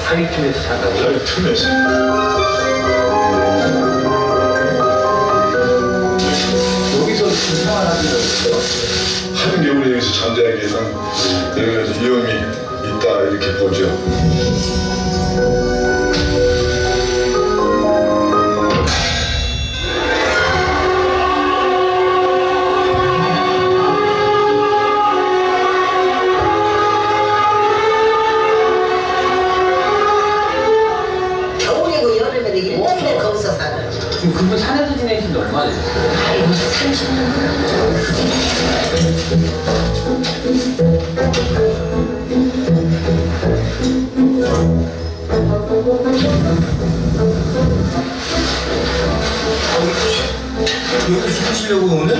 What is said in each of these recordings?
사기팀에서 산다고요? 사기팀에서. 여기서 생활하기가 있어요? 한겨울에 여기서 잠자기에는 여러 가지 위험이 있다 이렇게 보죠. 겨울이고 여름에도 1년에 거기서 살아요. 지금 그분 산에서 지내신 지 얼마나 됐어요? 아유 30년. 여기 죽으시려고 오늘?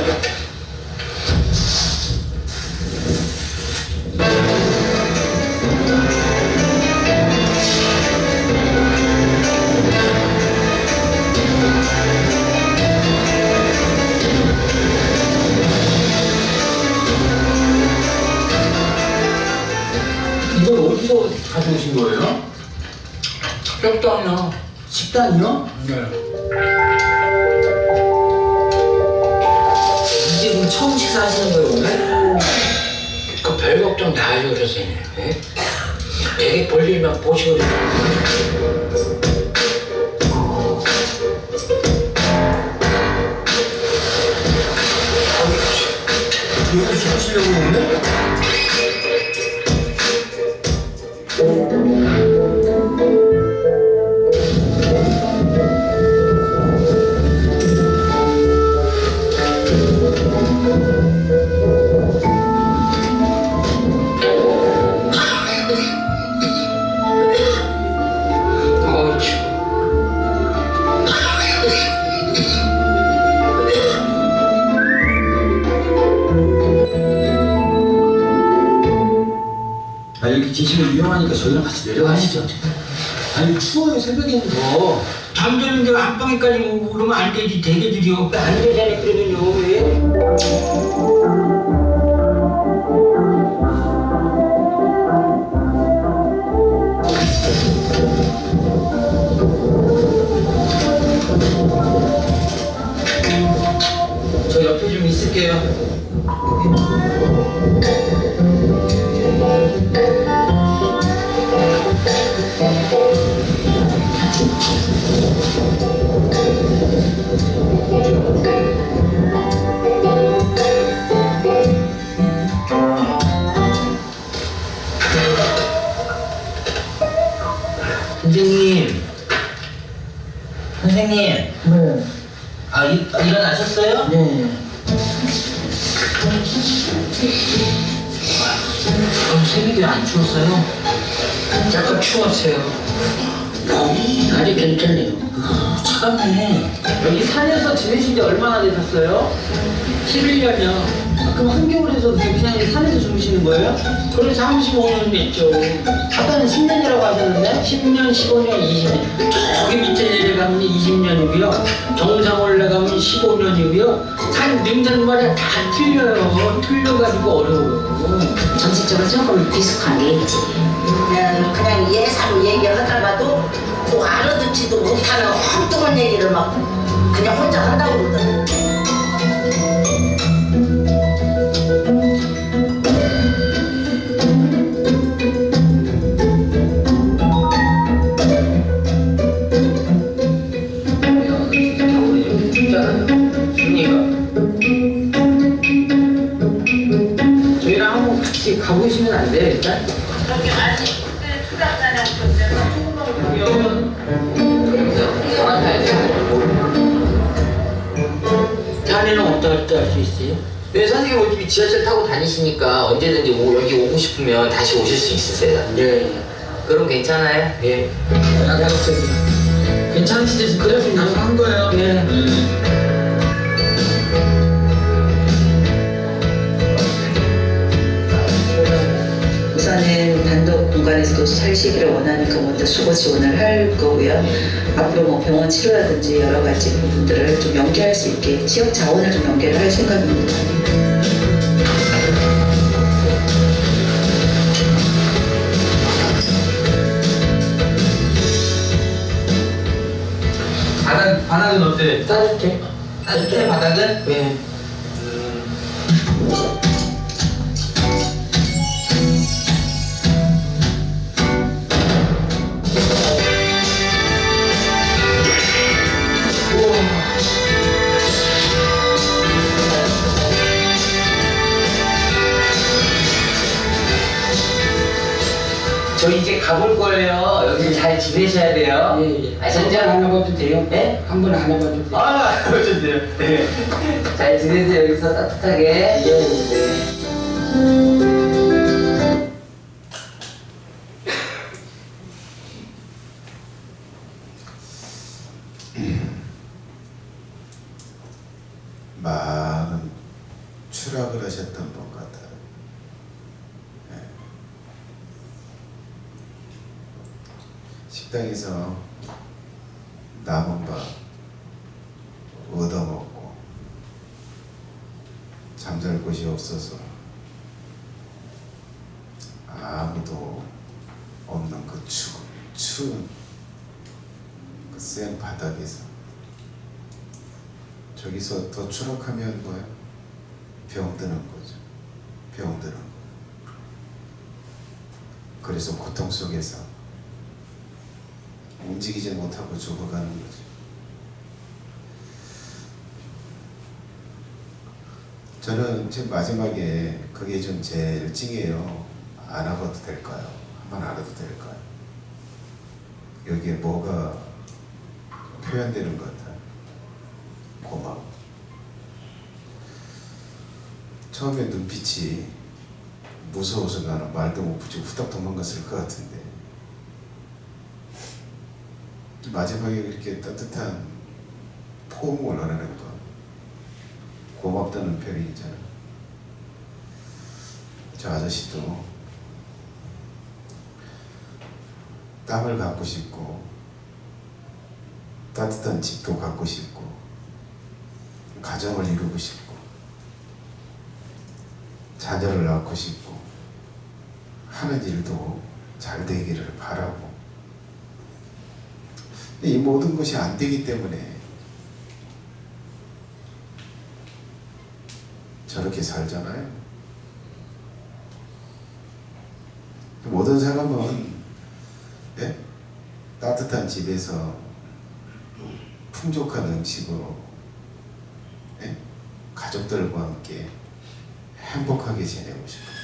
이걸 어디서 가져오신 거예요? 적당요. 식단이요? 네. 이제 그럼 처음 식사하시는 거예요 오늘? 그 별 걱정 다 하려고 그러세요. 예? 되게 볼일만 보시고 여기 죽으시려고 오늘? 어우 추워. 아 여기 계시면 위험하니까 저희랑 같이 내려가시죠. 아니 추워요 새벽에는 더. 잠자는데 안방에까지 오고 그러면 안 되지. 대개들이요. 안 되잖아요 그러면요 왜? 저 옆에 좀 있을게요. 선생님. 선생님. 네. 일어나셨어요? 네. 그럼 새벽에 안 추웠어요? 약간 추웠어요. 아주 괜찮네요. 차갑네. 여기 산에서 지내신 지 얼마나 되셨어요? 11년이요. 그럼 한겨울에서 그냥 산에서 주무시는 거예요? 그래서 35년 됐죠. 아까는 10년이라고 하셨는데? 10년, 15년, 20년. 저기 밑에 내려가면 20년이고요. 정상 올라가면 15년이고요. 산 능선마다 다 틀려요. 틀려가지고 어려워요. 정신적으로 조금 비슷한 게 있지. 그냥 예사로 얘기하다가도 뭐 알아듣지도 못하는 엉뚱한 얘기를 막 그냥 혼자 한다고 그러더라고요. 저희랑 한번 같이 가보시면 안 돼요 일단? 저기 아직 수락산에 오셨는데 자네는 어디다 갔다 할 수 있어요? 네, 선생님 어차피 지하철 타고 다니시니까 언제든지 여기 오고 싶으면 다시 오실 수 있으세요. 네. 그럼 괜찮아요? 네. 괜찮으시죠 지금? 그래서 한 거예요. 네. 우선은 단독 공간에서도 살시기를 원하니까 먼저 수고 지원을 할 거고요. 앞으로 뭐 병원 치료라든지 여러 가지 부분들을 좀 연계할 수 있게 지역 자원을 좀 연계를 할 생각입니다. 바닥은 어때? 따뜻해? 따뜻해 바닥은? 네. 저 이제 가볼 거예요. 여기 잘 지내셔야 돼요. 예, 예. 아, 한번 안 해봐도 돼요? 네? 한번 안 해봐도 돼요? 아, 좋네요. 네. 잘 지내세요. 여기서 따뜻하게. 많은 추락을 하셨던 분 같아요. 네. 식당에서 남은 밥 얻어먹고 잠잘 곳이 없어서 아무도 없는 그 추운 그 센 바닥에서 저기서 더 추락하면 뭐야? 병드는 거죠. 병드는 거. 그래서 고통 속에서 움직이지 못하고 죽어가는 거죠. 저는 지금 마지막에 그게 좀 제일 찡해요. 안 와봐도 될까요? 한번 알아도 될까요? 여기에 뭐가 표현되는 것 같아요. 고마워. 처음에 눈빛이 무서워서 나는 말도 못 붙이고 후딱 도망갔을 것 같은데 마지막에 이렇게 따뜻한 포옹을 하는 거 고맙다는 표현이잖아요. 저 아저씨도 땅을 갖고 싶고 따뜻한 집도 갖고 싶고 가정을 이루고 싶고 자녀를 낳고 싶고 하는 일도 잘 되기를 바라고 이 모든 것이 안 되기 때문에 저렇게 살잖아요. 모든 사람은 예? 따뜻한 집에서 풍족한 음식으로 예? 가족들과 함께 행복하게 지내고 싶어요.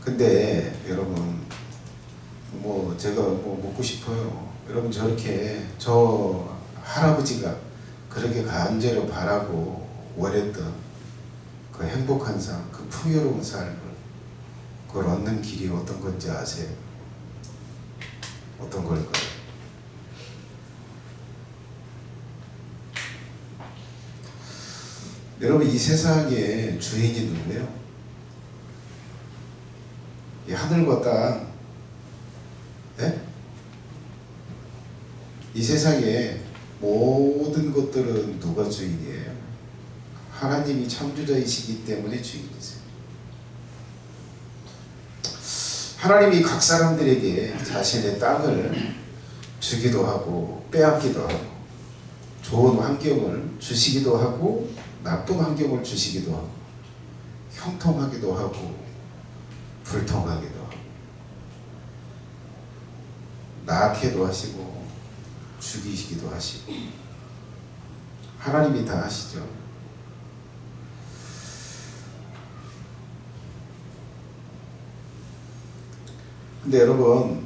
근데 여러분 뭐 제가 뭐 묻고 싶어요. 여러분 저렇게 저 할아버지가 그렇게 간절히 바라고 원했던 그 행복한 삶, 그 풍요로운 삶을 그걸 얻는 길이 어떤 건지 아세요? 어떤 걸까요? 여러분 이 세상의 주인이 누구예요? 이 하늘과 땅, 네? 이 세상의 모든 것들은 누가 주인이에요? 하나님이 창조자이시기 때문에 주인이세요. 하나님이 각 사람들에게 자신의 땅을 주기도 하고 빼앗기도 하고 좋은 환경을 주시기도 하고 나쁜 환경을 주시기도 하고 형통하기도 하고 불통하기도 하고 낳게도 하시고 죽이시기도 하시고 하나님이 다 하시죠. 근데 여러분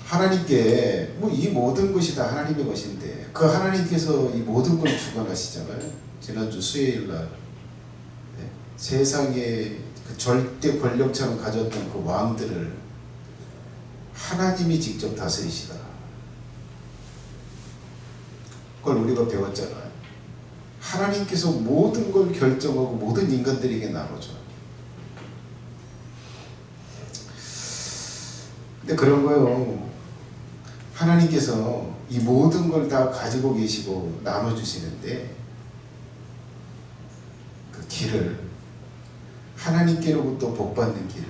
하나님께 뭐 이 모든 것이 다 하나님의 것인데 그 하나님께서 이 모든 걸 주관하시잖아요. 지난주 수요일날 네? 세상의 그 절대 권력처럼 가졌던 그 왕들을 하나님이 직접 다스리시다. 그걸 우리가 배웠잖아요. 하나님께서 모든 걸 결정하고 모든 인간들에게 나눠줘요. 근데 그런 거요. 하나님께서 이 모든 걸 다 가지고 계시고 나눠주시는데 그 길을 하나님께로부터 복받는 길을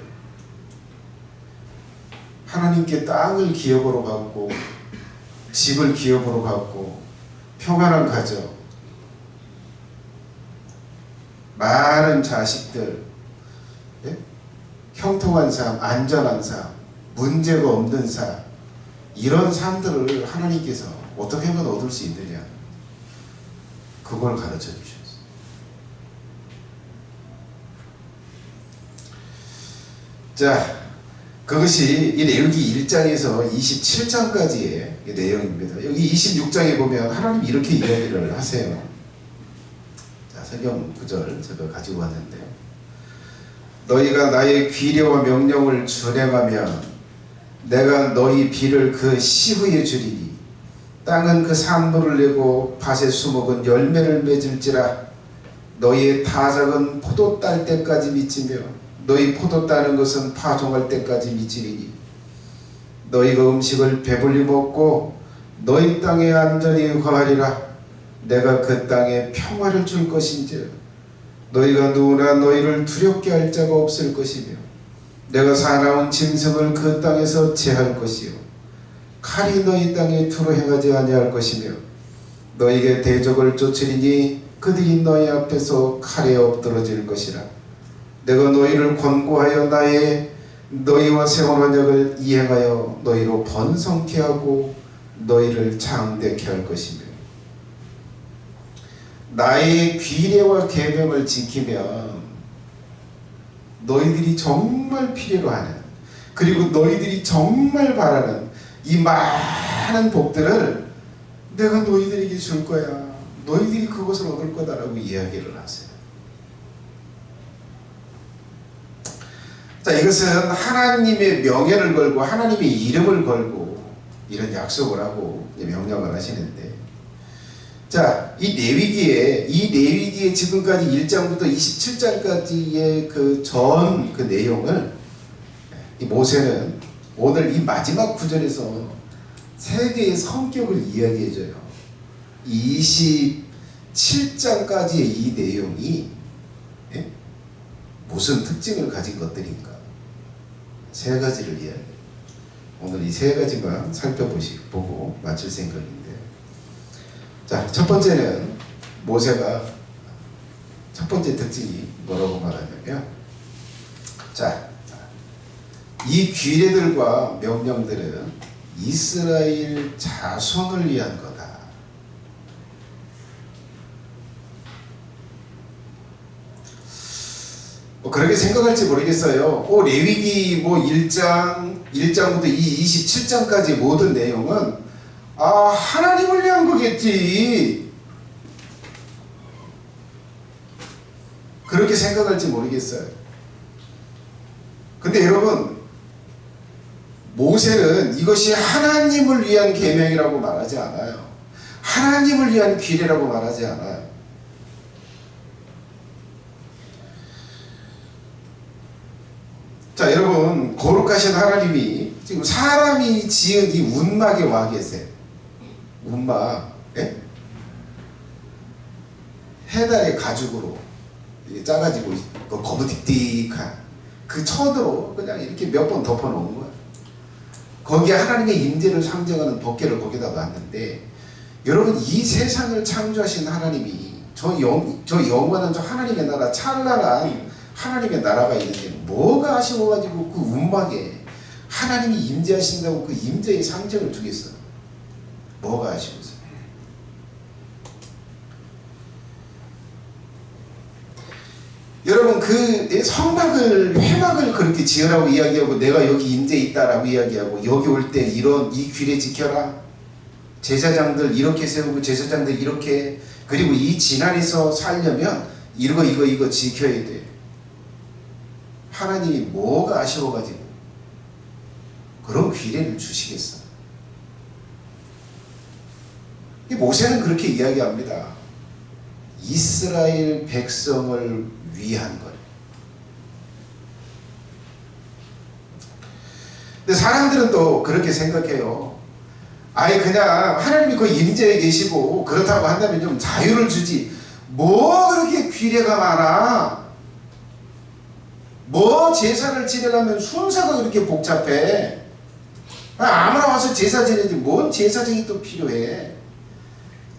하나님께 땅을 기업으로 받고 집을 기업으로 받고 평안한 가정, 많은 자식들, 예? 형통한 삶, 안전한 삶, 문제가 없는 삶, 이런 삶들을 하나님께서 어떻게 하면 얻을 수 있느냐, 그걸 가르쳐 주셨어요. 자, 그것이 이 레위기 1장에서 27장까지의 내용입니다. 여기 26장에 보면 하나님이 이렇게 이야기를 하세요. 자, 성경 구절 제가 가지고 왔는데요. 너희가 나의 규례와 명령을 준행하면 내가 너희 비를 그 시후에 주리니 땅은 그 산물을 내고 밭에 수목은 열매를 맺을지라. 너희의 타작은 포도 딸 때까지 미치며 너희 포도 따는 것은 파종할 때까지 미치리니 너희가 음식을 배불리 먹고 너희 땅에 안전히 거하리라. 내가 그 땅에 평화를 줄 것인지라. 너희가 누구나 너희를 두렵게 할 자가 없을 것이며 내가 사나운 짐승을 그 땅에서 제할 것이요 칼이 너희 땅에 두루 행하지 아니할 것이며 너희에게 대적을 쫓으리니 그들이 너희 앞에서 칼에 엎드러질 것이라. 내가 너희를 권고하여 나의 너희와 세운 언약을 이행하여 너희로 번성케 하고 너희를 장대케 할 것이며 나의 규례와 계명을 지키면 너희들이 정말 필요로 하는, 그리고 너희들이 정말 바라는 이 많은 복들을 내가 너희들에게 줄 거야. 너희들이 그것을 얻을 거다라고 이야기를 하세요. 자, 이것은 하나님의 명예를 걸고 하나님의 이름을 걸고 이런 약속을 하고 명령을 하시는데, 자, 이 레위기에 지금까지 1장부터 27장까지의 그 전 그 내용을 이 모세는 오늘 이 마지막 구절에서 세 개의 성격을 이야기해줘요. 27장까지의 이 내용이 무슨 특징을 가진 것들인가? 세 가지를 이야기해요. 오늘 이 세 가지만 살펴보고 마칠 생각인데, 자, 첫 번째는 모세가 첫 번째 특징이 뭐라고 말하냐면, 자, 이 규례들과 명령들은 이스라엘 자손을 위한 거다. 그렇게 생각할지 모르겠어요. 레위기 1장부터 이 27장까지 모든 내용은 하나님을 위한 거겠지, 그렇게 생각할지 모르겠어요. 근데 여러분, 모세는 이것이 하나님을 위한 계명이라고 말하지 않아요. 하나님을 위한 규례라고 말하지 않아요. 자, 여러분, 거룩하신 하나님이 지금 사람이 지은 이 운막에 와 계세요. 운막, 해달의 가죽으로 짜가지고 거무딕딕한 그 천으로 그냥 이렇게 몇 번 덮어놓은 거예요. 거기에 하나님의 임재를 상징하는 덮개를 거기다 놨는데, 여러분, 이 세상을 창조하신 하나님이 저 영원한 저 하나님의 나라, 찬란한 하나님의 나라가 있는데 뭐가 아쉬워가지고 그 운막에 하나님이 임재하신다고 그 임재의 상징을 두겠어요? 뭐가 아쉬워서? 여러분, 그 성막을, 회막을 그렇게 지으라고 이야기하고 내가 여기 임재 있다라고 이야기하고 여기 올 때 이런 이 규례 지켜라, 제사장들 이렇게 세우고 제사장들 이렇게, 그리고 이 진안에서 살려면 이거 지켜야 돼. 하나님이 뭐가 아쉬워가지고 그런 규례를 주시겠어? 모세는 그렇게 이야기합니다. 이스라엘 백성을 위한 것. 근데 사람들은 또 그렇게 생각해요. 그냥 하나님이 그 임재에 계시고 그렇다고 한다면 좀 자유를 주지, 뭐 그렇게 규례가 많아, 뭐 제사를 지내려면 순서가 그렇게 복잡해, 아무나 와서 제사 지내지 뭔 제사쟁이 또 필요해.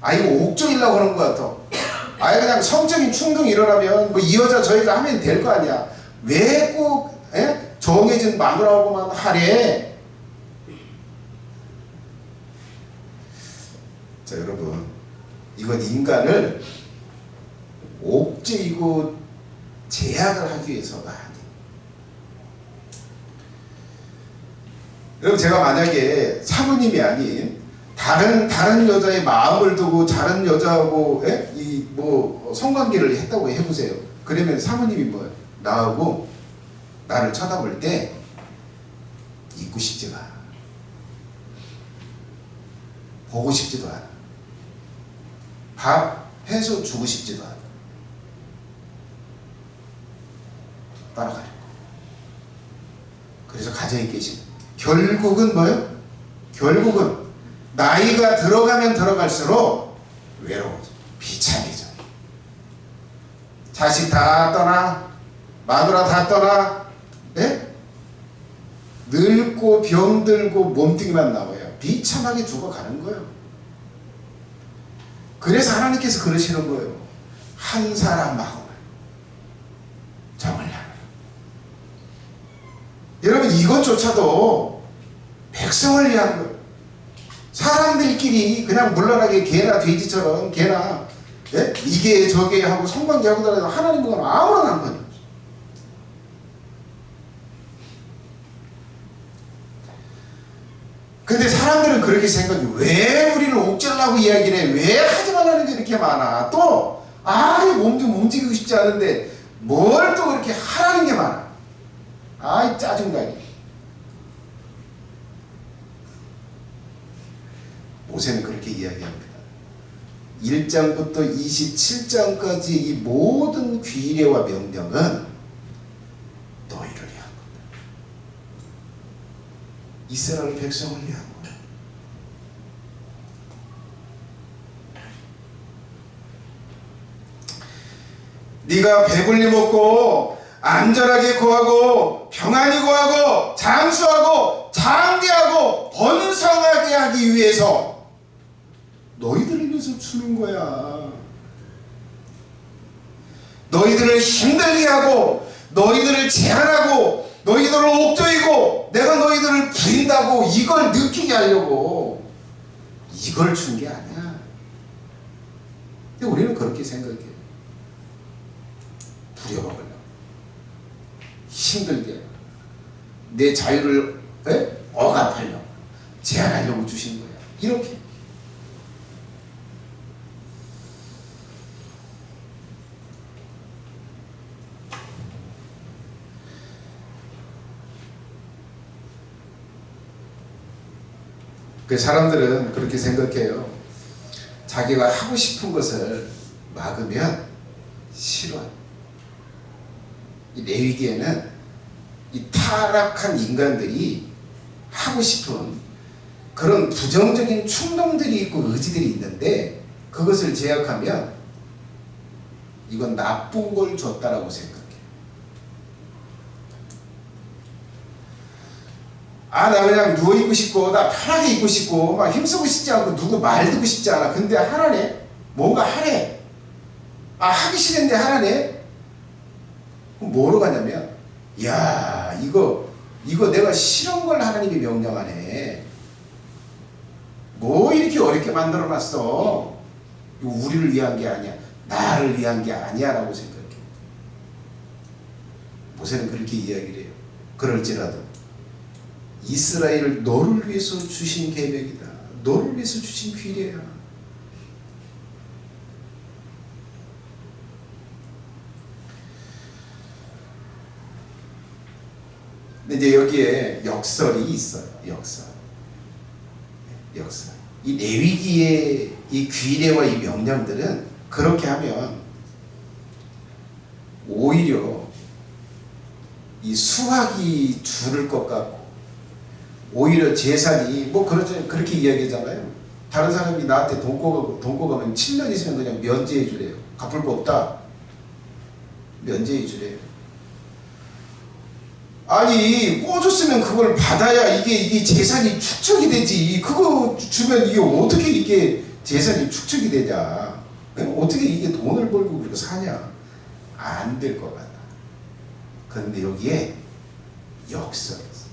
아 이거 옥조이려고 하는 것 같아. 아예 그냥 성적인 충동이 일어나면 뭐 이 여자 저 여자 하면 될 거 아니야. 왜 꼭 정해진 마누라하고만 하래. 자 여러분, 이건 인간을 옥죄이고 제약을 하기 위해서가 아니에요. 여러분, 제가 만약에 사모님이 아닌 다른 여자의 마음을 두고 다른 여자하고 이 뭐 성관계를 했다고 해보세요. 그러면 사모님이 뭐예요? 나하고 나를 쳐다볼 때 있고 싶지가 않아. 보고 싶지도 않아. 밥 해서 주고 싶지도 않아. 따라가려고. 그래서 가정이 깨진. 결국은 뭐예요? 결국은 나이가 들어가면 들어갈수록 외로워져. 비참해져. 자식 다 떠나, 마누라 다 떠나, 늙고 병들고 몸뚱이만 남아요. 비참하게 죽어가는 거예요. 그래서 하나님께서 그러시는 거예요. 한 사람 마음을 정을 향하라. 여러분, 이것조차도 백성을 위한 거예요. 사람들끼리 그냥 물러나게 개나 돼지처럼 개나 이게 저게 하고 성관계 하고 다니는 하나님과는 아무런 상관이 없어요. 근데 사람들은 그렇게 생각해. 왜 우리를 옥죄려고 이야기를 해? 왜 하지 말라는 게 이렇게 많아? 또 몸 좀 움직이고 싶지 않은데 뭘 또 그렇게 하라는 게 많아? 아이 짜증나게. 모세는 그렇게 이야기합니다. 1장부터 27장까지 이 모든 규례와 명령은 너희를 위한 거다. 이스라엘 백성을 위한 거다. 네가 배불리 먹고 안전하게 거하고 평안히 거하고 장수하고 장대하고 번성하게 하기 위해서 너희들을 위해서 주는 거야. 너희들을 힘들게 하고 너희들을 제한하고 너희들을 옥죄이고 내가 너희들을 부린다고 이걸 느끼게 하려고 이걸 준 게 아니야. 근데 우리는 그렇게 생각해. 부려먹으려고, 힘들게, 내 자유를 억압하려고, 제한하려고 주신 거야. 이렇게. 그 사람들은 그렇게 생각해요. 자기가 하고 싶은 것을 막으면 싫어. 이 레위기에는 이 타락한 인간들이 하고 싶은 그런 부정적인 충동들이 있고 의지들이 있는데 그것을 제약하면 이건 나쁜 걸 줬다라고 생각해. 나 그냥 누워있고 싶고 나 편하게 있고 싶고 막 힘쓰고 싶지 않고 누구 말 듣고 싶지 않아. 근데 하라네? 뭔가 하래. 하기 싫은데 하라네? 그럼 뭐로 가냐면 야 이거 내가 싫은 걸 하나님이 명령하네. 뭐 이렇게 어렵게 만들어놨어. 이거 우리를 위한 게 아니야. 나를 위한 게 아니야 라고 생각해. 모세는 그렇게 이야기를 해요. 그럴지라도 이스라엘을 너를 위해서 주신 계명이다. 너를 위해서 주신 규례야. 근데 이제 여기에 역설이 있어요. 역설. 이 레위기의 이 규례와 이 명령들은 그렇게 하면 오히려 이 수확이 줄을 것 같고 오히려 재산이 뭐 그렇게 이야기하잖아요. 다른 사람이 나한테 돈 꿔가면 7년 있으면 그냥 면제해 주래요. 갚을 거 없다. 면제해 주래요. 아니 꽂았으면 그걸 받아야 이게 재산이 축적이 되지. 그거 주면 이게 어떻게 이게 재산이 축적이 되냐? 어떻게 이게 돈을 벌고 그렇게 사냐? 안 될 것 같다. 그런데 여기에 역설이 있어.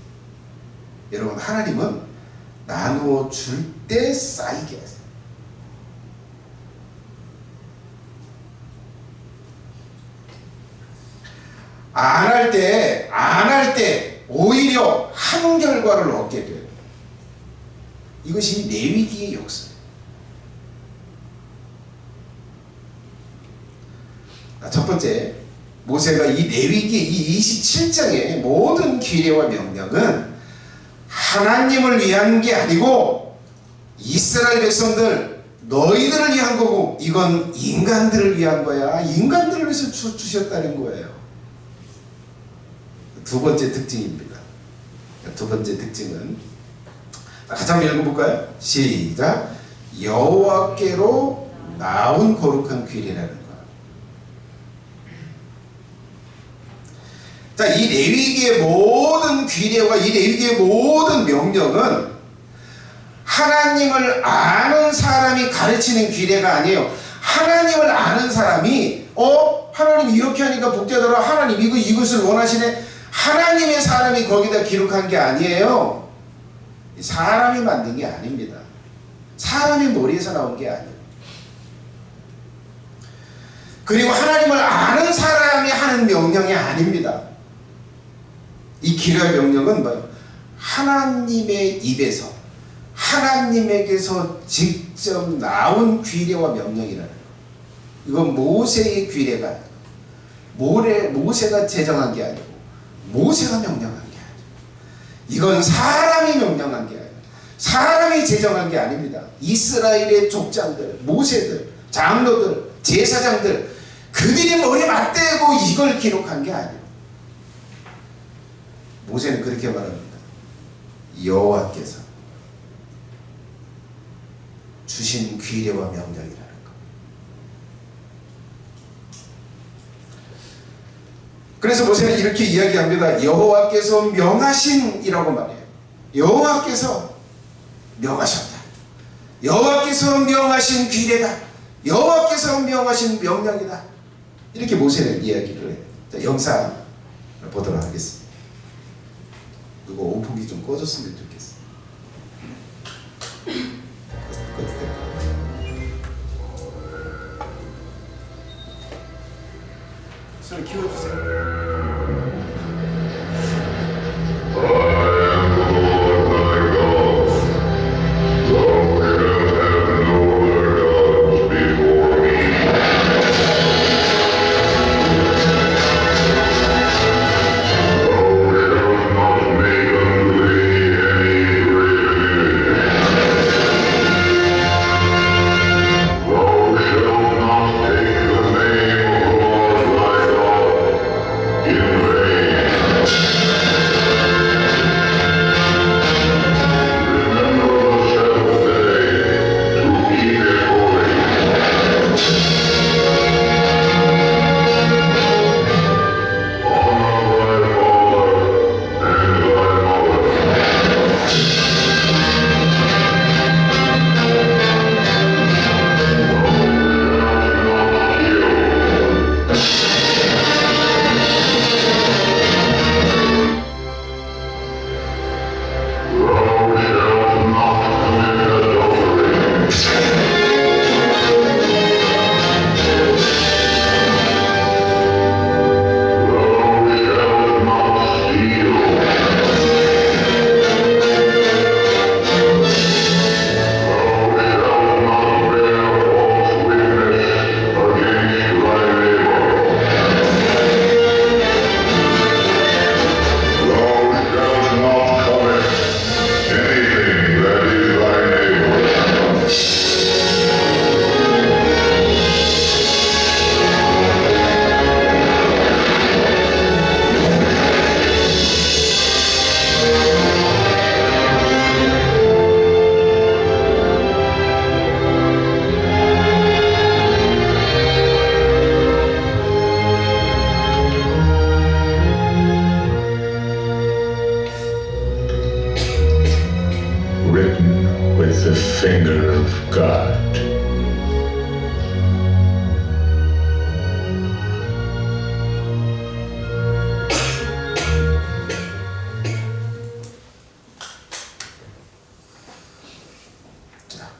여러분, 하나님은 나누어 줄 때 쌓이게 하세요. 안 할 때 오히려 한 결과를 얻게 돼요. 이것이 레위기의 역사예요. 첫 번째, 모세가 이 레위기 이 27장의 모든 규례와 명령은 하나님을 위한 게 아니고 이스라엘 백성들, 너희들을 위한 거고, 이건 인간들을 위한 거야. 인간들을 위해서 주셨다는 거예요. 두 번째 특징입니다. 두 번째 특징은 같이 한번 읽어볼까요? 시작. 여호와께로 나온 거룩한 규례라는 것. 자, 이 레위기의 모든 규례와 이 레위기의 모든 명령은 하나님을 아는 사람이 가르치는 규례가 아니에요. 하나님을 아는 사람이 하나님 이렇게 하니까 복되더라, 하나님 이것을 원하시네, 하나님의 사람이 거기다 기록한 게 아니에요. 사람이 만든 게 아닙니다. 사람이 머리에서 나온 게 아니에요. 그리고 하나님을 아는 사람이 하는 명령이 아닙니다. 이 규례와 명령은 뭐예요? 하나님의 입에서, 하나님에게서 직접 나온 규례와 명령이라는 거예요. 이건 모세의 규례가 아니고, 모세가 제정한 게 아니고, 모세가 명령한 게 아니에요. 이건 사람이 명령한 게 아니에요. 사람이 제정한 게 아닙니다. 이스라엘의 족장들, 모세들, 장로들, 제사장들, 그들이 머리에 맞대고 이걸 기록한 게 아니에요. 모세는 그렇게 말합니다. 여호와께서 주신 규례와 명령이라는 것. 그래서 모세는 이렇게 이야기합니다. 여호와께서 명하신이라고 말해요. 여호와께서 명하셨다. 여호와께서 명하신 규례다. 여호와께서 명하신 명령이다. 이렇게 모세는 이야기를 해요. 자, 영상 보도록 하겠습니다. 누가 오폭이 좀 꺼졌으면 좋겠어. 소리 키워주세요. Thou shalt not make unto thee any the finger of God.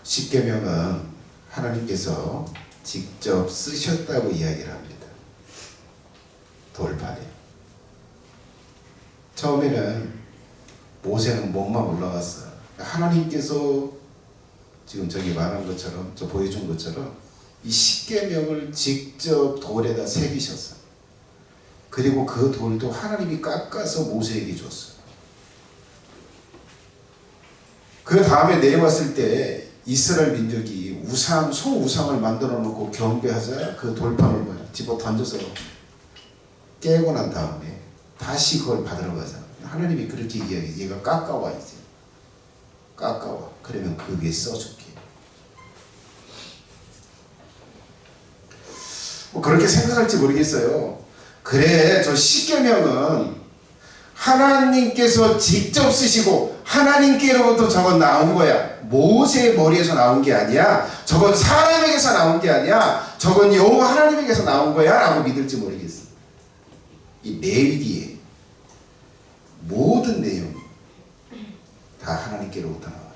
십계명은 하나님께서 직접 쓰셨다고 이야기를 합니다. 돌판에. 처음에는 모세는 몸만 올라갔어요. 하나님께서 지금 저기 말한 것처럼, 저 보여준 것처럼 이 십계명을 직접 돌에다 새기셨어요. 그리고 그 돌도 하나님이 깎아서 모세에게 줬어요. 그 다음에 내려왔을 때 이스라엘 민족이 우상, 소우상을 만들어 놓고 경배하자 그 돌판을 집어 던져서 깨고 난 다음에 다시 그걸 받으러 가자. 하나님이 그렇게 이야기해. 얘가 깎아와 이제. 깎아와. 그러면 그 위에 써줄게. 뭐 그렇게 생각할지 모르겠어요. 그래, 저 십계명은 하나님께서 직접 쓰시고 하나님께로부터 저건 나온 거야. 모세의 머리에서 나온 게 아니야. 저건 사람에게서 나온 게 아니야. 저건 여호와 하나님에게서 나온 거야 라고 믿을지 모르겠어. 이 레위기의 모든 내용이 다 하나님께로부터 나와요.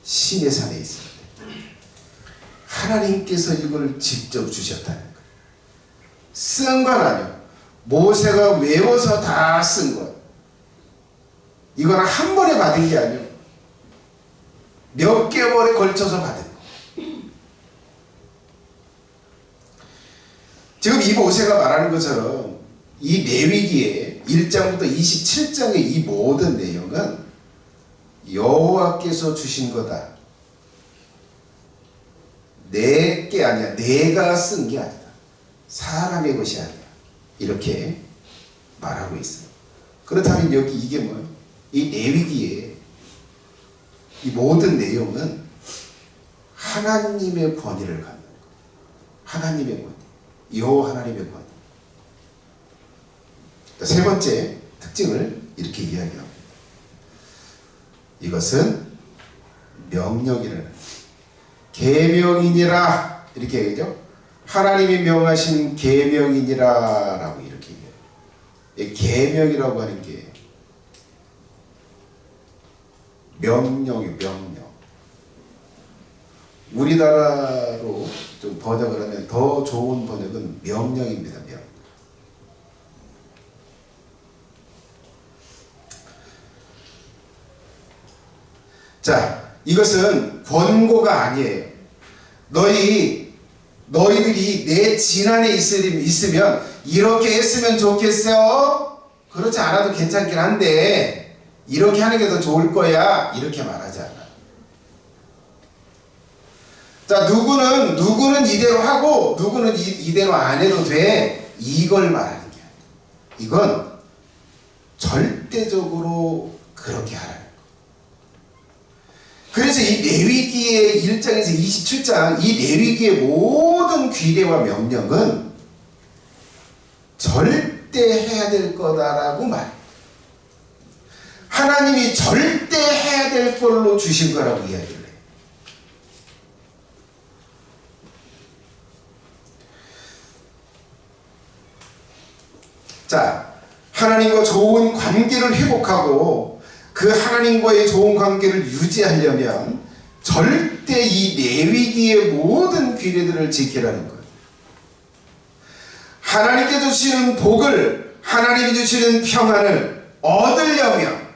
신의 산에 있습니다. 하나님께서 이걸 직접 주셨다는 거예요. 쓴 건 아니에요. 모세가 외워서 다 쓴 거예요. 이거는 한 번에 받은 게 아니에요. 몇 개월에 걸쳐서 받은 거예요. 지금 이 모세가 말하는 것처럼 이 레위기의 1장부터 27장의 이 모든 내용은 여호와께서 주신 거다. 내 게 아니야. 내가 쓴 게 아니다. 사람의 것이 아니야. 이렇게 말하고 있어요. 그렇다면 여기 이게 뭐예요? 이 레위기의 이 모든 내용은 하나님의 권위를 갖는 거예요. 하나님의 권위. 여호와 하나님의 권위. 세 번째 특징을 이렇게 이야기합니다. 이것은 명령이라는 계명이니라 이렇게 얘기하죠. 하나님이 명하신 계명이니라 라고 이렇게 얘기해요. 계명이라고 하는 게 명령이에요. 명령. 우리나라로 좀 번역을 하면 더 좋은 번역은 명령입니다. 명령. 자, 이것은 권고가 아니에요. 너희들이 내 진안에 있으면 이렇게 했으면 좋겠어. 그렇지 않아도 괜찮긴 한데 이렇게 하는 게 더 좋을 거야. 이렇게 말하지 않아. 자, 누구는 이대로 하고 누구는 이대로 안 해도 돼. 이걸 말하는 게 아니야. 이건 절대적으로 그렇게 하라는 거야. 그래서 이 레위기의 1장에서 27장 이 레위기의 모든 규례와 명령은 절대 해야 될 거다라고 말해요. 하나님이 절대 해야 될 걸로 주신 거라고 이야기를 해요. 자, 하나님과 좋은 관계를 회복하고 그 하나님과의 좋은 관계를 유지하려면 절대 이 레위기의 모든 규례들을 지키라는 거예요. 하나님께 주시는 복을, 하나님이 주시는 평안을 얻으려면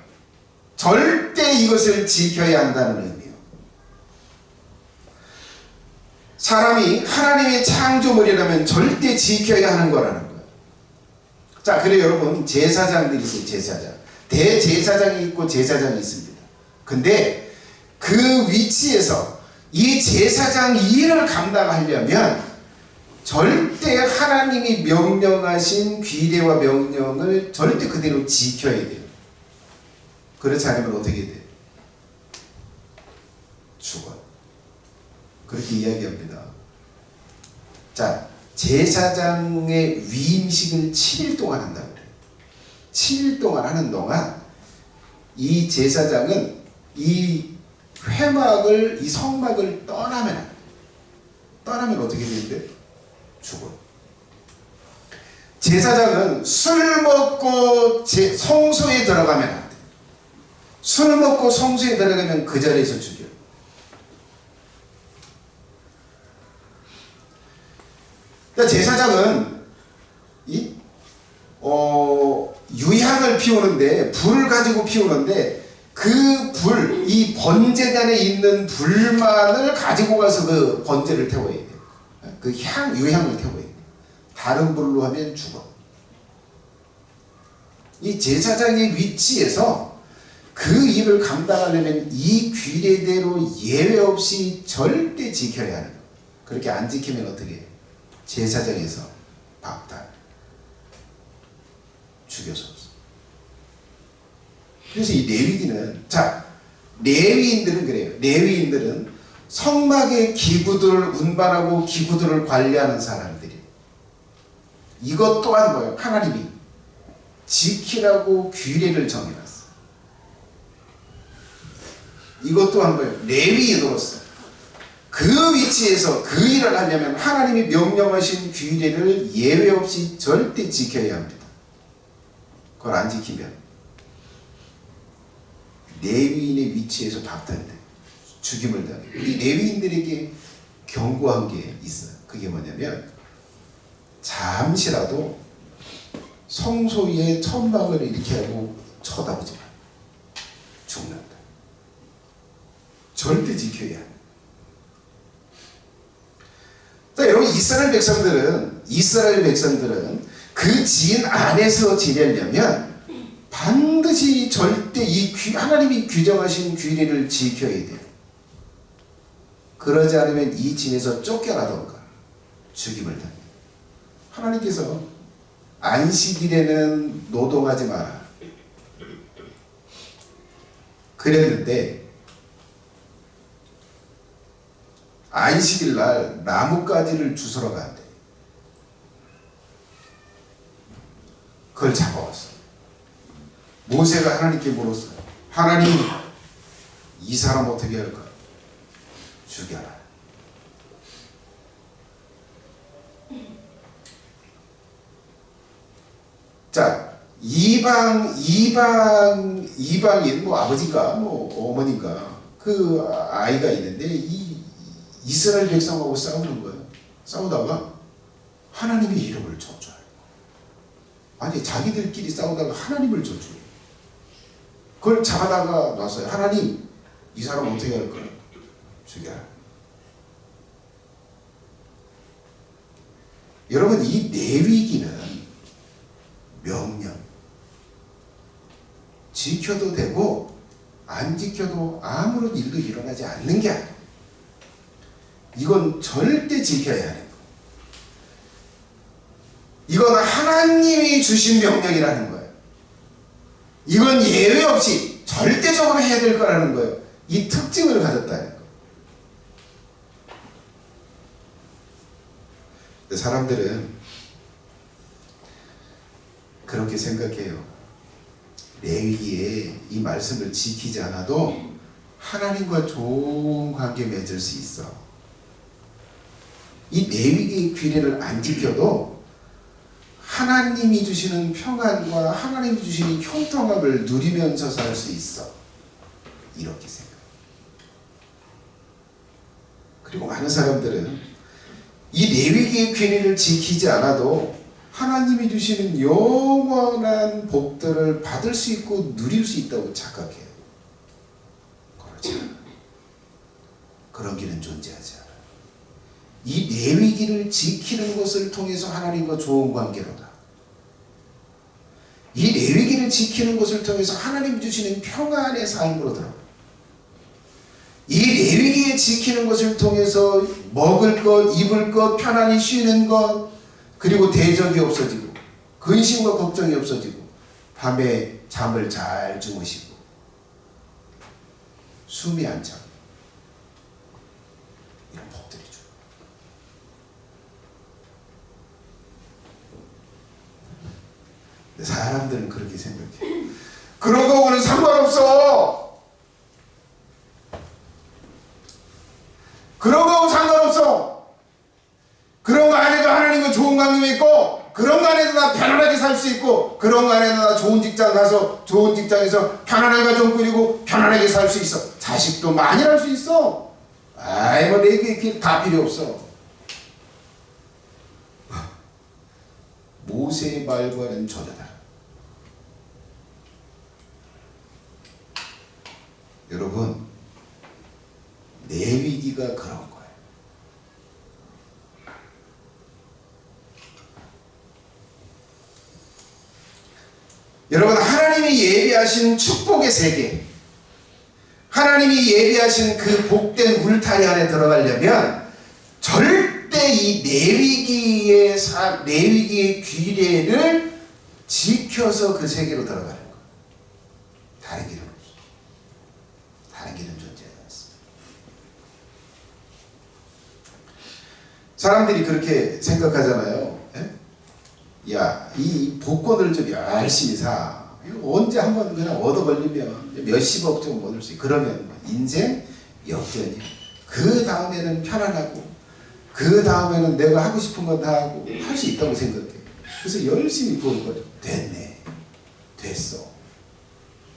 절대 이것을 지켜야 한다는 의미예요. 사람이 하나님의 창조물이라면 절대 지켜야 하는 거라는 거예요. 자, 그래 여러분, 제사장들이 있어요. 제사장. 대제사장이 있고 제사장이 있습니다. 근데 그 위치에서 이 제사장 일을 감당하려면 절대 하나님이 명령하신 규례와 명령을 절대 그대로 지켜야 돼요. 그렇지 않으면 어떻게 돼요? 죽어요. 그렇게 이야기합니다. 자, 제사장의 위임식을 7일 동안 한다고 그래요. 7일 동안 하는 동안 이 제사장은 이 회막을, 이 성막을 떠나면 안 돼. 떠나면 어떻게 되는데? 죽어요. 제사장은 술 먹고 성소에 들어가면 안 돼. 술 먹고 성소에 들어가면 그 자리에서 죽여요. 그러니까 제사장은 유향을 피우는데, 불을 가지고 피우는데, 그 불, 이 번제단에 있는 불만을 가지고 가서 그 번제를 태워야 돼. 그 유향을 태워야 돼. 다른 불로 하면 죽어. 이 제사장의 위치에서 그 일을 감당하려면 이 규례대로 예외 없이 절대 지켜야 하는 거예요. 그렇게 안 지키면 어떻게 해요? 제사장에서 박탈, 죽여서 없어. 그래서 이 레위기는, 자, 레위인들은 그래요. 레위인들은 성막의 기구들을 운반하고 기구들을 관리하는 사람들이. 이것 또한 뭐예요? 하나님이 지키라고 규례를 정해놨어. 이것 또한 뭐예요? 레위인으로서 그 위치에서 그 일을 하려면 하나님이 명령하신 규례를 예외 없이 절대 지켜야 합니다. 그걸 안 지키면 레위인의 위치에서 박탈돼 죽임을 당해요. 이 레위인들에게 경고한 게 있어요. 그게 뭐냐면 잠시라도 성소의 천막을 이렇게 하고 쳐다보지 마. 죽는다. 절대 지켜야 해. 자, 여러분, 이스라엘 백성들은 그 진 안에서 지내려면 반드시 절대 이 하나님이 규정하신 규례를 지켜야 돼요. 그러지 않으면 이 진에서 쫓겨나던가 죽임을 당해요. 하나님께서 안식일에는 노동하지 마라 그랬는데, 안식일 날 나뭇가지를 주스러 간대. 그걸 잡아왔어. 모세가 하나님께 물었어요. 하나님, 이 사람 어떻게 할까? 죽여라. 자, 이방인, 뭐 아버지가, 뭐 어머니가 그 아이가 있는데 이 이스라엘 백성하고 싸우는 거예요. 싸우다가 하나님의 이름을 저주해요. 아니, 자기들끼리 싸우다가 하나님을 저주해요. 그걸 잡아다가 놨어요. 하나님, 이 사람 어떻게 할 거야? 죽여라. 여러분, 이 레위기는 명령. 지켜도 되고 안 지켜도 아무런 일도 일어나지 않는 게 아니에요. 이건 절대 지켜야 하는 거예요. 이건 하나님이 주신 명령이라는 거예요. 이건 예외 없이 절대적으로 해야 될 거라는 거예요. 이 특징을 가졌다는 거예요. 근데 사람들은 그렇게 생각해요. 레위기에 이 말씀을 지키지 않아도 하나님과 좋은 관계 맺을 수 있어. 이 레위기의 규례를 안 지켜도 하나님이 주시는 평안과 하나님이 주시는 형통함을 누리면서 살 수 있어. 이렇게 생각해요. 그리고 많은 사람들은 이 레위기의 규례를 지키지 않아도 하나님이 주시는 영원한 복들을 받을 수 있고 누릴 수 있다고 착각해요. 그렇지 않아요. 그런 길은 존재하지 않아요. 이 레위기를 지키는 것을 통해서 하나님과 좋은 관계로다. 이 레위기를 지키는 것을 통해서 하나님이 주시는 평안의 삶으로 들어가. 이 레위기에 지키는 것을 통해서 먹을 것, 입을 것, 편안히 쉬는 것, 그리고 대적이 없어지고 근심과 걱정이 없어지고 밤에 잠을 잘 주무시고 숨이 안 차고 이런 복들이죠. 근데 사람들은 그렇게 생각해요. 그런 거하고는 상관없어. 부모님 있고 그런 거 안에서 나 편안하게 살 수 있고 그런 거 안에서 나 좋은 직장 가서 좋은 직장에서 편안하게 가정 꾸리고 편안하게 살 수 있어. 자식도 많이 날 수 있어. 아이 뭐 내 얘기 다 필요 없어. 모세의 말과는 전하다. 여러분 내 위기가 그런 거예요. 여러분 하나님이 예비하신 축복의 세계, 하나님이 예비하신 그 복된 울타리 안에 들어가려면 절대 이 내위기의 규례를 지켜서 그 세계로 들어가는 거예요. 다른 길은 없어요. 다른 길은 존재하지 않습니다. 사람들이 그렇게 생각하잖아요. 야, 이 복권을 좀 열심히 사. 이거 언제 한번 그냥 얻어 걸리면 몇십억 좀 얻을 수 있고 그러면 인생 역전이. 그 다음에는 편안하고 그 다음에는 내가 하고 싶은 건 다 하고 할 수 있다고 생각해. 그래서 열심히 부은 거죠. 됐네. 됐어.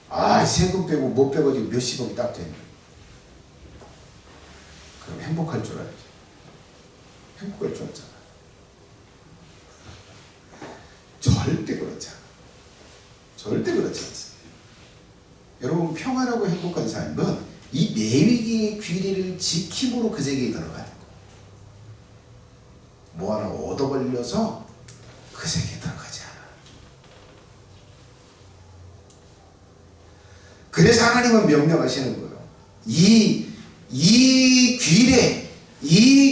아, 세금 빼고 못 빼가지고 몇십억이 딱 되네. 그럼 행복할 줄 알죠. 행복할 줄 알잖아. 절대 그렇지 않아. 절대 그렇지 않습니다. 여러분 평안하고 행복한 삶은 이 내위기의 규례를 지킴으로 그 세계에 들어가는 거예요. 뭐 하나 얻어 걸려서 그 세계에 들어가지 않아. 그래서 하나님은 명령하시는 거예요. 이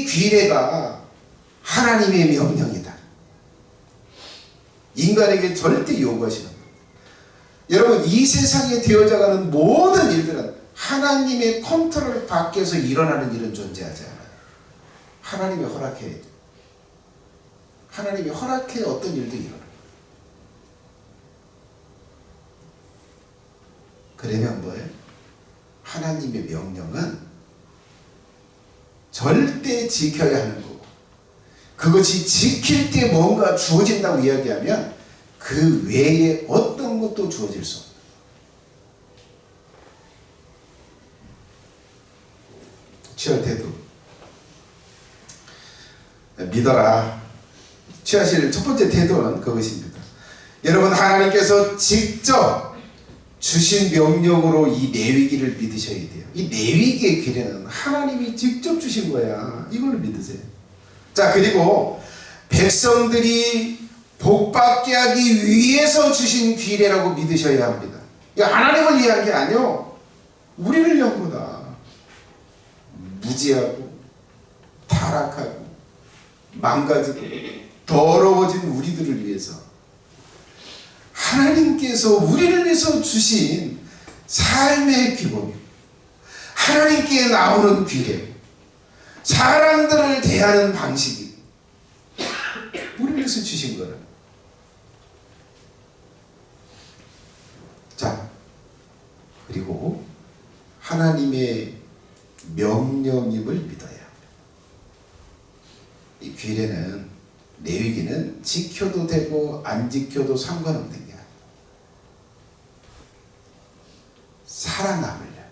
규례가 하나님의 명령이다. 인간에게 절대 요구하시는 거예요. 여러분 이 세상에 되어져가는 모든 일들은 하나님의 컨트롤 밖에서 일어나는 일은 존재하지 않아요. 하나님이 허락해야 돼. 하나님이 허락해 어떤 일도 일어나요. 그러면 뭐예요? 하나님의 명령은 절대 지켜야 하는 거고 그것이 지킬 때 뭔가 주어진다고 이야기하면 그 외에 어떤 것도 주어질 수 없다. 취할 태도. 믿어라. 취하실 첫 번째 태도는 그것입니다. 여러분 하나님께서 직접 주신 명령으로 이 내위기를 믿으셔야 돼요. 이 내위기의 규례는 하나님이 직접 주신 거야. 이걸 믿으세요. 자 그리고 백성들이 복받게 하기 위해서 주신 규례라고 믿으셔야 합니다. 이거 하나님을 위한 게 아니요. 우리를 위한 거다. 무지하고 타락하고 망가지고 더러워진 우리들을 위해서 하나님께서 우리를 위해서 주신 삶의 기본, 하나님께 나오는 규례, 사람들을 대하는 방식이 우리를 위해서 주신 거라. 자, 그리고 하나님의 명령임을 믿어야 합니다. 이 규례는 레위기는 지켜도 되고 안 지켜도 상관없는 게 아니에요. 살아남으려면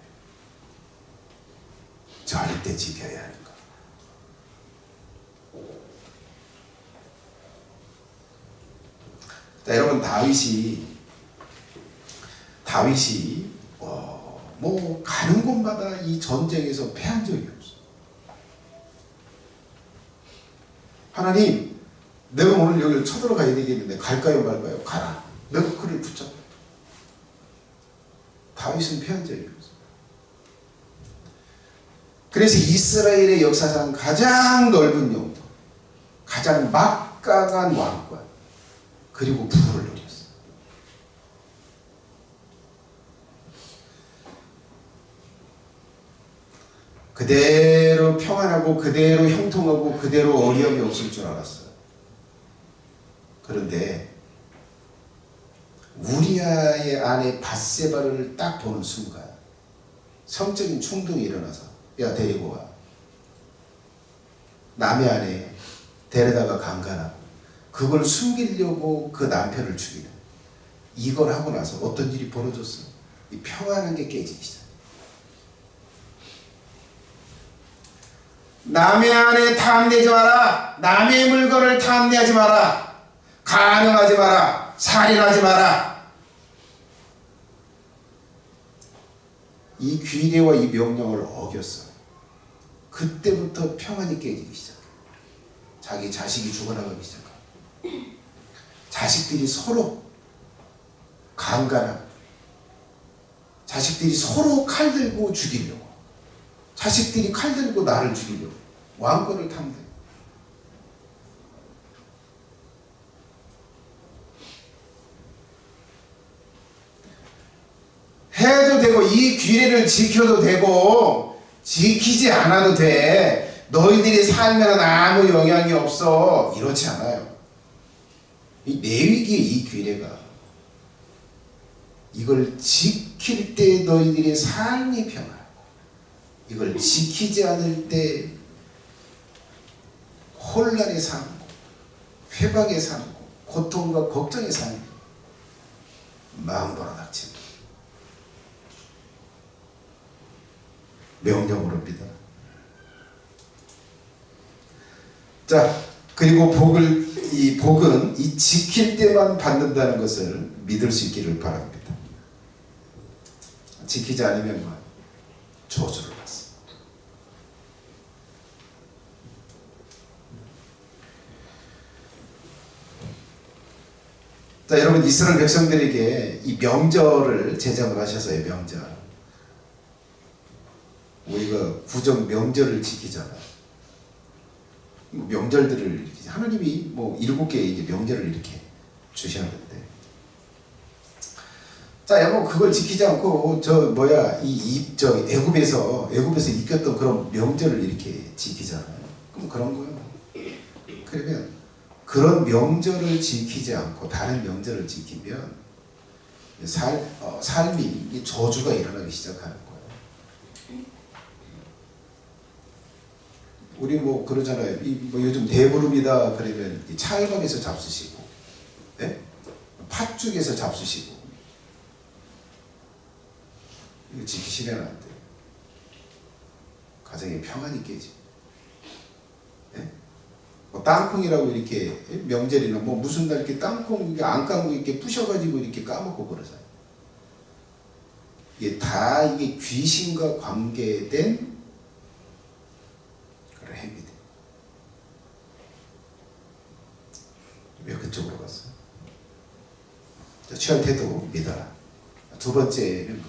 절대 지켜야 하는 거. 자, 여러분 다윗이 뭐 가는 곳마다 이 전쟁에서 패한 적이 없어. 하나님, 내가 오늘 여기를 쳐들어가야 되겠는데 갈까요 말까요? 가라. 내가 그를 붙잡다. 다윗은 패한 적이 없어. 그래서 이스라엘의 역사상 가장 넓은 영토, 가장 막강한 왕권, 그리고 부를 누렸어. 그대로 평안하고 그대로 형통하고 그대로 어려움이 없을 줄 알았어요. 그런데 우리아의 아내 밧세바를 딱 보는 순간 성적인 충동이 일어나서 야 데리고 와. 남의 아내 데려다가 강간하고 그걸 숨기려고 그 남편을 죽이는, 이걸 하고 나서 어떤 일이 벌어졌어? 이 평안한 게 깨지기 시작. 남의 아내 탐내지 마라. 남의 물건을 탐내하지 마라. 간음하지 마라. 살인하지 마라. 이 규례와 이 명령을 어겼어. 그때부터 평안이 깨지기 시작해. 자기 자식이 죽어나가기 시작하고, 자식들이 서로 강간하고, 자식들이 서로 칼 들고 죽이려고, 자식들이 칼 들고 나를 죽이려고 왕권을 탐내. 해도 되고 이 규례를 지켜도 되고 지키지 않아도 돼. 너희들이 살면 아무 영향이 없어. 이렇지 않아요. 이 레위기의 이 규례가, 이걸 지킬 때 너희들의 삶이 평안하고, 이걸 지키지 않을 때 혼란의 삶, 회방의 삶, 고통과 걱정의 삶이 마음으로 닥친다. 명령으로입니다. 자, 그리고 복은 이 지킬 때만 받는다는 것을 믿을 수 있기를 바랍니다. 지키지 않으면 저주를 받습니다. 자, 여러분, 이스라엘 백성들에게 이 명절을 제정을 하셔서요. 명절, 우리가 구정 명절을 지키잖아요. 명절들을 이렇게 하나님이 뭐 7개의 명절을 이렇게 주셨는데, 자, 여러분, 그걸 지키지 않고 애굽에서 이겼던 그런 명절을 이렇게 지키잖아요. 그럼 그런 거예요. 그러면 그런 명절을 지키지 않고 다른 명절을 지키면 삶이 저주가 일어나기 시작하는 거예요. 우리 뭐 그러잖아요. 요즘 대보름이다 그러면 찰방에서 잡수시고, 네? 팥죽에서 잡수시고, 이거 지키시면 안 돼요. 가정의 평안이 깨지. 네? 뭐 땅콩이라고 이렇게 명절이나 뭐 무슨 날 이렇게 땅콩 안 까고 이렇게 부셔가지고 이렇게 까먹고 그러잖아요. 이게 다 귀신과 관계된 행위들. 왜 그쪽으로 갔어요? 취할 태도 믿어라. 두 번째는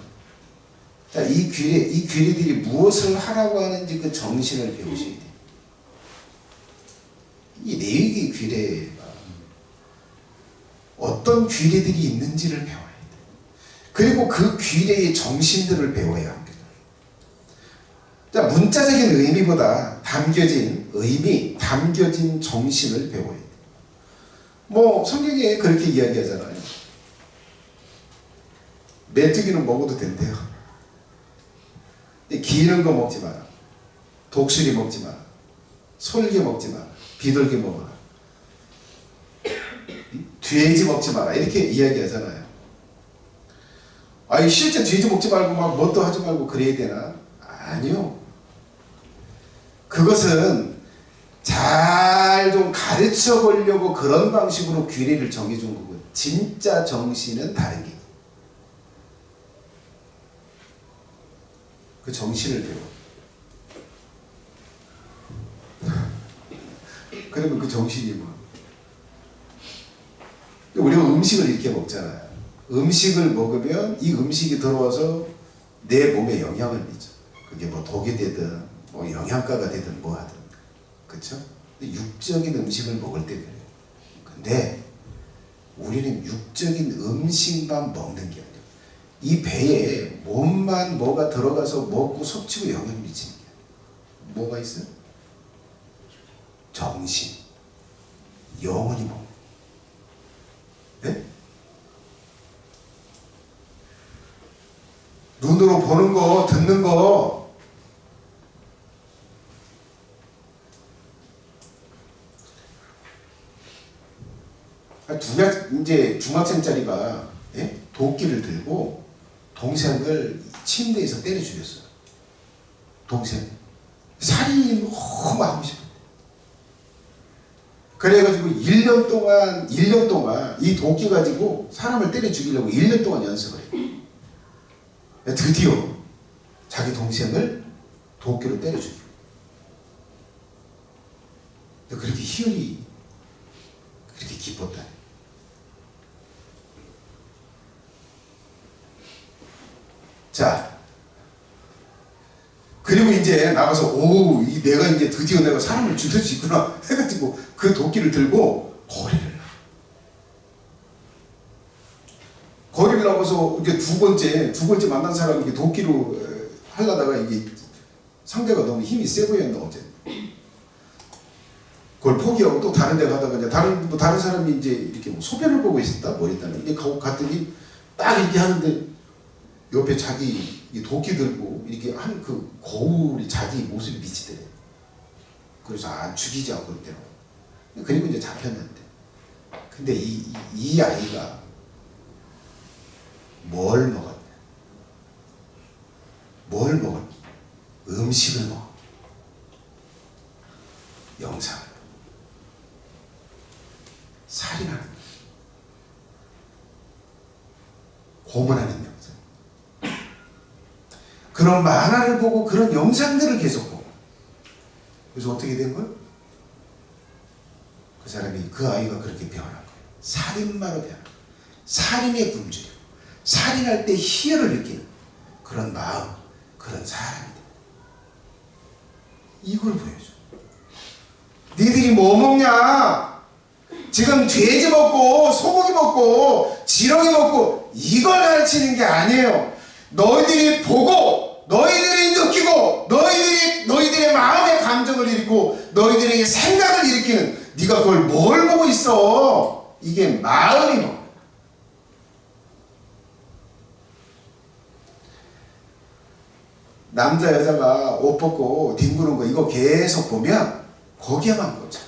자, 이 규례들이 무엇을 하라고 하는지 그 정신을 배우셔야 돼요. 이 레위기 규례가 어떤 규례들이 있는지를 배워야 돼요. 그리고 그 규례의 정신들을 배워야 합니다. 자, 문자적인 의미보다 담겨진 의미, 담겨진 정신을 배워야 돼요. 뭐 성경에 그렇게 이야기하잖아요. 메뚜기는 먹어도 된대요. 기는 거 먹지 마라. 독수리 먹지 마라. 솔개 먹지 마라. 비둘기 먹어라. 돼지 먹지 마라. 이렇게 이야기하잖아요. 실제 돼지 먹지 말고 막 뭣도 하지 말고 그래야 되나? 아니요. 그것은 잘 좀 가르쳐 보려고 그런 방식으로 규례를 정해준 거고, 진짜 정신은 다른 게. 그 정신을 배워. 그러면 그 정신이 뭐? 우리가 음식을 이렇게 먹잖아요. 음식을 먹으면 이 음식이 들어와서 내 몸에 영향을 미쳐. 그게 뭐 독이 되든 뭐 영양가가 되든 뭐 하든, 그렇죠? 육적인 음식을 먹을 때 그래요. 근데 우리는 육적인 음식만 먹는 게 아니라 이 배에 몸만 뭐가 들어가서 먹고 섭취고 영향을 미치는 게 아니에요. 뭐가 있어요? 정신, 영혼이 먹는. 네? 눈으로 보는 거, 듣는 거, 이제 중학생짜리가 예? 도끼를 들고 동생을 침대에서 때려 죽였어요. 동생. 살인이 너무 하고 싶어. 그래가지고 1년 동안 이 도끼 가지고 사람을 때려 죽이려고 1년 동안 연습을 해요. 드디어 자기 동생을 도끼로 때려 죽이고. 그렇게 희열이 그렇게 기뻤다. 자, 그리고 이제 나가서 내가 이제 드디어 내가 사람을 죽일 수 있구나 해가지고 그 도끼를 들고 거리를 나가서 이제 두 번째 만난 사람이 도끼로 하려다가 이게 상대가 너무 힘이 세 보였나 어제. 그걸 포기하고 또 다른 데 가다가 이제 다른 사람이 이제 이렇게 소변을 보고 있었다 뭐 했다는 이게 갔더니 딱 이렇게 하는데 옆에 자기 이 도끼 들고 이렇게 한 그 거울이 자기 모습이 비치더래. 그래서 죽이지 않고 있더라고. 그리고 이제 잡혔는데. 근데 이 아이가 뭘 먹었냐? 뭘 먹었냐? 음식을 먹어. 영상을. 살인하는 고문하는 영상. 그런 만화를 보고 그런 영상들을 계속 보고. 그래서 어떻게 된 거예요? 그 아이가 그렇게 변한 거예요. 살인마로 변한 거예요. 살인의 굶주림, 살인할 때 희열을 느끼는 그런 마음, 그런 사람이다. 이걸 보여줘. 니들이 뭐 먹냐? 지금 돼지 먹고 소고기 먹고 지렁이 먹고 이걸 가르치는 게 아니에요. 너희들이 보고 너희들이 느끼고 너희들의 마음의 감정을 일으키고 너희들에게 생각을 일으키는 네가 그걸 뭘 보고 있어? 이게 마음이 뭐. 남자 여자가 옷 벗고 뒹구는 거 이거 계속 보면 거기에만 꽂혀.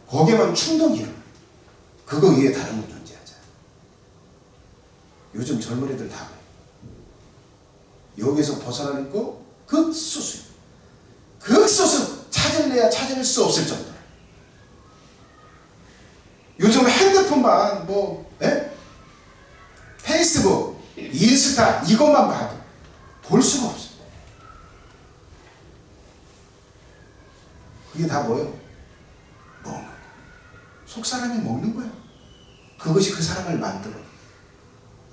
거기에만 충동이 일어나. 그거 위에 다른 건 존재하지 않아. 요즘 젊은 애들 다 그래. 여기서 벗어나는 거 극소수 찾을래야 찾을 수 없을 정도로. 요즘 핸드폰만 페이스북, 인스타 이것만 봐도 볼 수가 없어. 그게 다 뭐예요? 먹는 거. 속 사람이 먹는 거야. 그것이 그 사람을 만들어.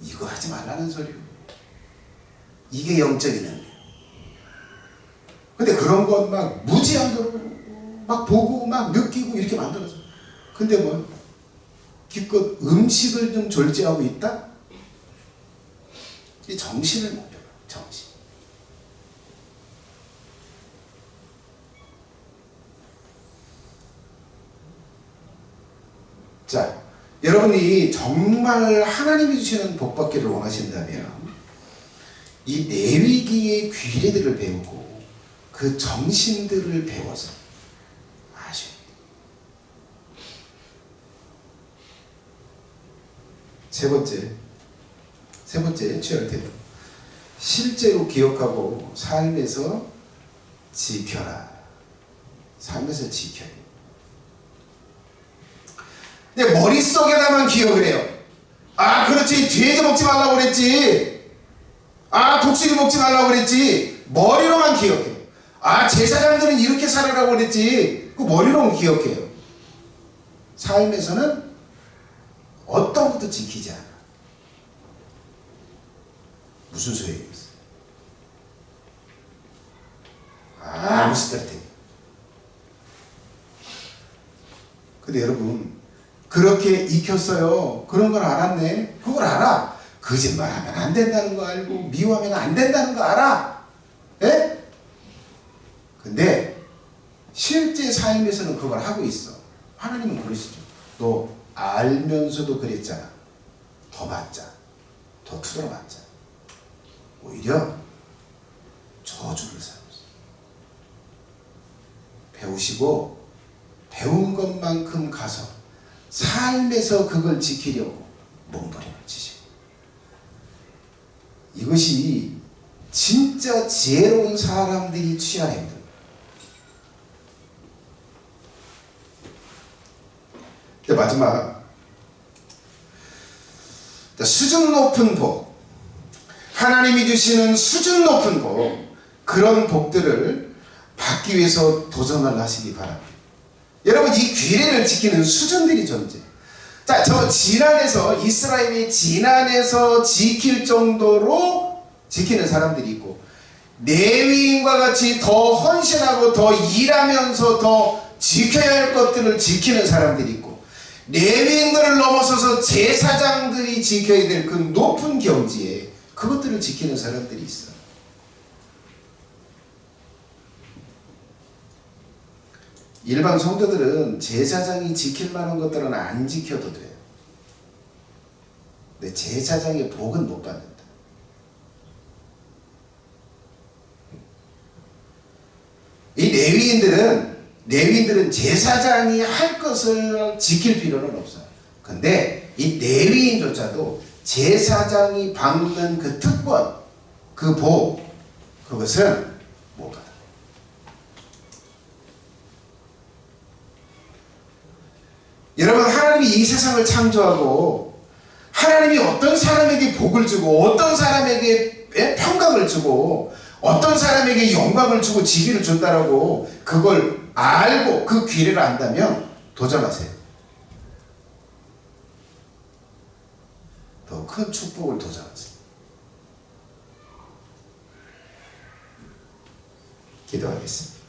이거 하지 말라는 소리예요. 이게 영적인 능력. 근데 그런 건 막 무지한대로 막 보고 막 느끼고 이렇게 만들어서. 근데 뭐 기껏 음식을 좀 절제하고 있다? 이 정신을 못 배워. 정신. 자, 여러분이 정말 하나님이 주시는 복 받기를 원하신다면 이 내위기의 귀례들을 배우고 그 정신들을 배워서 아셔야 돼요. 세 번째 취할 때도 실제로 기억하고 삶에서 지켜라. 삶에서 지켜야 돼요. 근데 머릿속에다만 기억을 해요. 그렇지. 돼지 먹지 말라고 그랬지. 독수리 먹지 말라고 그랬지. 머리로만 기억해요. 제사장들은 이렇게 살아라고 그랬지. 그 머리로만 기억해요. 삶에서는 어떤 것도 지키지 않아. 무슨 소용이겠어요? 아무 쓸데없대요. 근데 여러분 그렇게 익혔어요. 그런 걸 알았네. 그걸 알아. 거짓말하면 안 된다는 거 알고 미워하면 안 된다는 거 알아. 예? 근데 실제 삶에서는 그걸 하고 있어. 하나님은 그러시죠. 너 알면서도 그랬잖아. 더 맞자. 더 두드러 맞자. 오히려 저주를 삼으세요. 배우시고 배운 것만큼 가서 삶에서 그걸 지키려고 몸부림을 치시고, 이것이 진짜 지혜로운 사람들이 취한 행동. 마지막, 수준 높은 복, 하나님이 주시는 수준 높은 복, 그런 복들을 받기 위해서 도전을 하시기 바랍니다. 여러분, 이 규례를 지키는 수준들이 존재해요. 자, 저 진안에서, 이스라엘이 진안에서 지킬 정도로 지키는 사람들이 있고, 레위인과 같이 더 헌신하고 더 일하면서 더 지켜야 할 것들을 지키는 사람들이 있고, 레위인들을 넘어서서 제사장들이 지켜야 될 그 높은 경지에 그것들을 지키는 사람들이 있어요. 일반 성도들은 제사장이 지킬 만한 것들은 안 지켜도 돼요. 근데 제사장의 복은 못 받는다. 이 레위인들은 제사장이 할 것을 지킬 필요는 없어요. 근데 이 레위인조차도 제사장이 받는 그 특권, 그 복, 그것은 못 받아요. 여러분, 하나님이 이 세상을 창조하고 하나님이 어떤 사람에게 복을 주고 어떤 사람에게 평강을 주고 어떤 사람에게 영광을 주고 지위를 준다라고 그걸 알고 그 귀를 안다면 도전하세요. 더 큰 축복을 도전하세요. 기도하겠습니다.